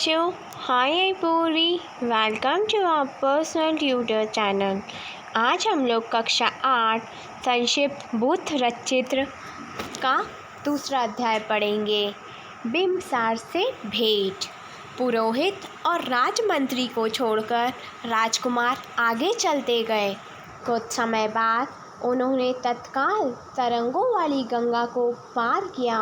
बच्चों, hi I Purvi. Welcome to our personal tutor channel. आज हम लोग कक्षा 8 संक्षिप्त बुद्ध रचित्र का दूसरा अध्याय पढ़ेंगे। बिम्बसार से भेंट। पुरोहित और राजमंत्री को छोड़कर राजकुमार आगे चलते गए। कुछ समय बाद उन्होंने तत्काल तरंगों वाली गंगा को पार किया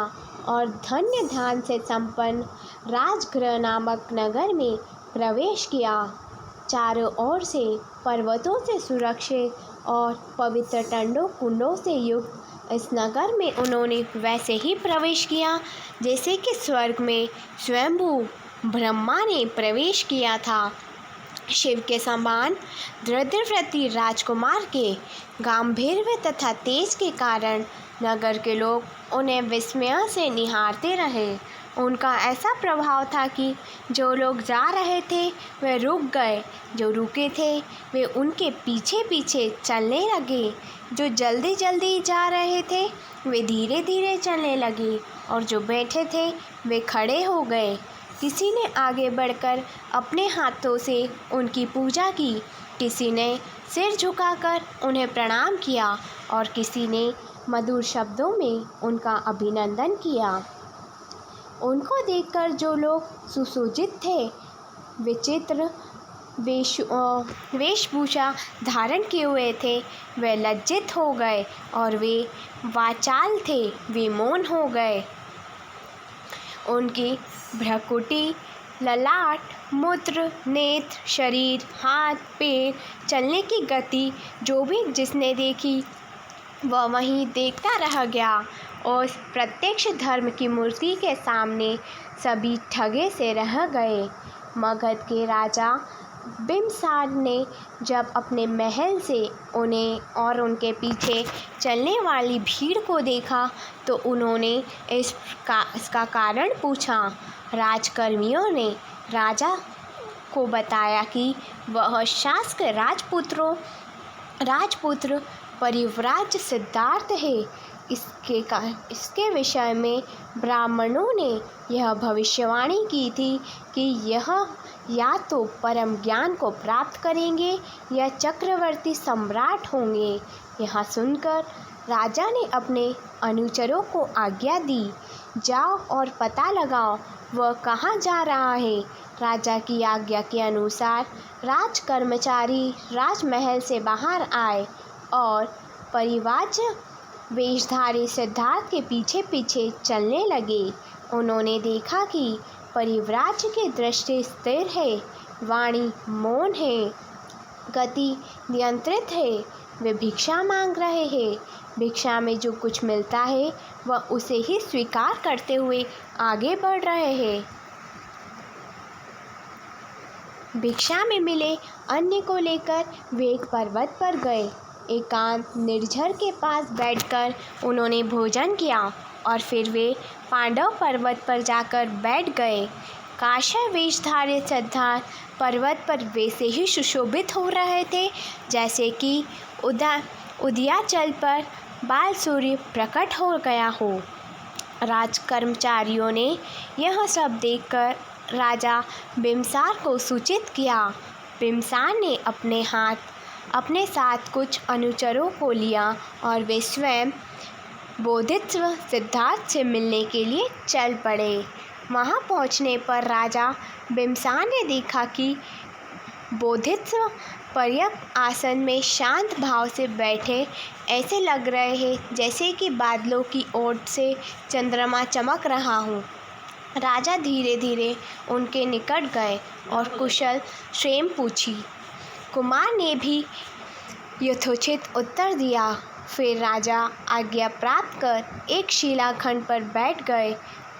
और धन्य ध्यान से संपन्न राजगृह नामक नगर में प्रवेश किया। चारों ओर से पर्वतों से सुरक्षित और पवित्र टंडों कुंडों से युक्त इस नगर में उन्होंने वैसे ही प्रवेश किया जैसे कि स्वर्ग में स्वयंभू ब्रह्मा ने प्रवेश किया था। शिव के समान दृढ़व्रती राजकुमार के गांभीर्य तथा तेज के कारण नगर के लोग उन्हें विस्मय से निहारते रहे। उनका ऐसा प्रभाव था कि जो लोग जा रहे थे वे रुक गए, जो रुके थे वे उनके पीछे पीछे चलने लगे, जो जल्दी जल्दी जा रहे थे वे धीरे धीरे चलने लगे और जो बैठे थे वे खड़े हो गए। किसी ने आगे बढ़कर अपने हाथों से उनकी पूजा की, किसी ने सिर झुकाकर उन्हें प्रणाम किया और किसी ने मधुर शब्दों में उनका अभिनंदन किया। उनको देखकर जो लोग सुसज्जित थे, विचित्र वेशभूषा धारण किए हुए थे, वे लज्जित हो गए और वे वाचाल थे, वे मौन हो गए। उनकी भ्रुकुटी, ललाट, मूत्र, नेत्र, शरीर, हाथ, पैर, चलने की गति जो भी जिसने देखी वह वहीं देखता रह गया। उस प्रत्यक्ष धर्म की मूर्ति के सामने सभी ठगे से रह गए। मगध के राजा बिम्बसार ने जब अपने महल से उन्हें और उनके पीछे चलने वाली भीड़ को देखा तो उन्होंने इसका कारण पूछा। राजकर्मियों ने राजा को बताया कि वह शासक राजपुत्र परिव्राज सिद्धार्थ है। इसके विषय में ब्राह्मणों ने यह भविष्यवाणी की थी कि यह या तो परम ज्ञान को प्राप्त करेंगे या चक्रवर्ती सम्राट होंगे। यह सुनकर राजा ने अपने अनुचरों को आज्ञा दी, जाओ और पता लगाओ वह कहाँ जा रहा है। राजा की आज्ञा के अनुसार राजकर्मचारी राजमहल से बाहर आए और परिव्राज वेशधारी सिद्धार्थ के पीछे पीछे चलने लगे। उन्होंने देखा कि परिव्राज की दृष्टि स्थिर है, वाणी मौन है, गति नियंत्रित है। वे भिक्षा मांग रहे हैं। भिक्षा में जो कुछ मिलता है वह उसे ही स्वीकार करते हुए आगे बढ़ रहे हैं। भिक्षा में मिले अन्न को लेकर वे एक पर्वत पर गए। एकांत निर्झर के पास बैठकर उन्होंने भोजन किया और फिर वे पांडव पर्वत पर जाकर बैठ गए। काषाय वेशधारी सिद्धार्थ पर्वत पर वैसे ही सुशोभित हो रहे थे जैसे कि उदयाचल पर बाल सूर्य प्रकट हो गया हो। राजकर्मचारियों ने यह सब देखकर राजा बिम्बसार को सूचित किया। बिम्बसार ने अपने साथ कुछ अनुचरों को लिया और वे स्वयं बोधिसत्व सिद्धार्थ से मिलने के लिए चल पड़े। वहां पहुंचने पर राजा बिम्बसार ने देखा कि बोधिसत्व पर्याप्त आसन में शांत भाव से बैठे ऐसे लग रहे हैं जैसे कि बादलों की ओट से चंद्रमा चमक रहा हो। राजा धीरे धीरे उनके निकट गए और कुशल क्षेम पूछी। कुमार ने भी यथोचित उत्तर दिया। फिर राजा आज्ञा प्राप्त कर एक शिलाखंड पर बैठ गए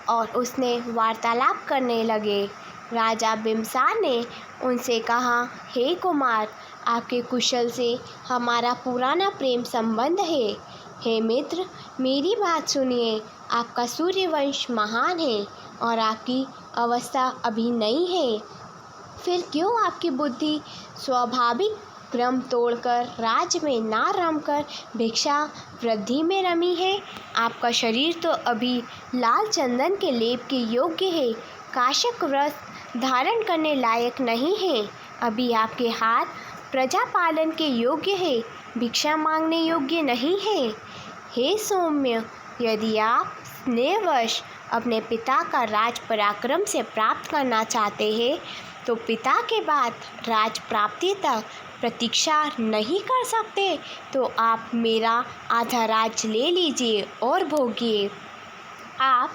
और उसने वार्तालाप करने लगे। राजा बिम्बसार ने उनसे कहा, हे कुमार, आपके कुशल से हमारा पुराना प्रेम संबंध है। हे मित्र, मेरी बात सुनिए। आपका सूर्यवंश महान है और आपकी अवस्था अभी नई है, फिर क्यों आपकी बुद्धि स्वाभाविक क्रम तोड़कर राज्य में ना रमकर भिक्षा वृद्धि में रमी है? आपका शरीर तो अभी लाल चंदन के लेप के योग्य है। काश्यप व्रत धारण करने लायक नहीं हैं। अभी आपके हाथ प्रजा पालन के योग्य है, भिक्षा मांगने योग्य नहीं है। हे सौम्य, यदि आप स्नेहवश अपने पिता का राज पराक्रम से प्राप्त करना चाहते हैं तो पिता के बाद राज प्राप्ति तक प्रतीक्षा नहीं कर सकते तो आप मेरा आधा राज ले लीजिए और भोगिए। आप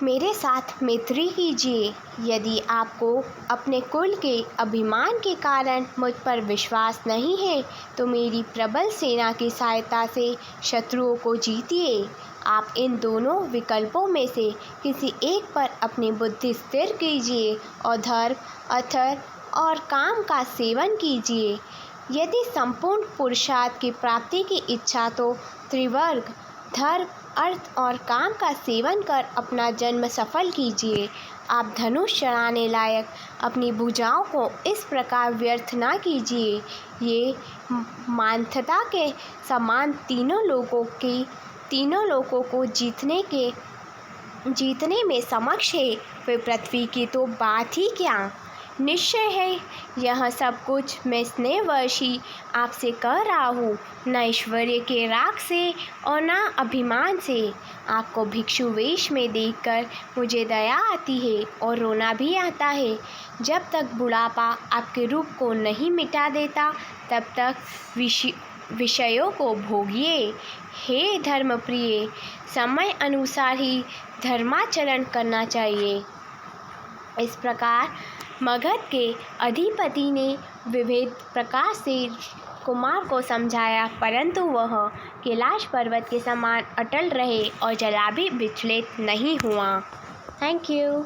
मेरे साथ मैत्री कीजिए। यदि आपको अपने कुल के अभिमान के कारण मुझ पर विश्वास नहीं है तो मेरी प्रबल सेना की सहायता से शत्रुओं को जीतिए। आप इन दोनों विकल्पों में से किसी एक पर अपनी बुद्धि स्थिर कीजिए और धर्म, अर्थ और काम का सेवन कीजिए। यदि संपूर्ण पुरुषार्थ की प्राप्ति की इच्छा तो त्रिवर्ग धर्म, अर्थ और काम का सेवन कर अपना जन्म सफल कीजिए। आप धनुष चढ़ाने लायक अपनी भुजाओं को इस प्रकार व्यर्थ ना कीजिए। ये मानवता के समान तीनों लोगों को जीतने में समक्ष है, वे पृथ्वी की तो बात ही क्या। निश्चय है यह सब कुछ मैं स्नेहवश ही आपसे कह रहा हूँ, न ऐश्वर्य के राग से और न अभिमान से। आपको भिक्षु वेश में देखकर मुझे दया आती है और रोना भी आता है। जब तक बुढ़ापा आपके रूप को नहीं मिटा देता तब तक विषयों को भोगिए। हे धर्मप्रिय, समय अनुसार ही धर्माचरण करना चाहिए। इस प्रकार मगध के अधिपति ने विविध प्रकार से कुमार को समझाया, परंतु वह कैलाश पर्वत के समान अटल रहे और जरा भी विचलित नहीं हुआ। Thank you.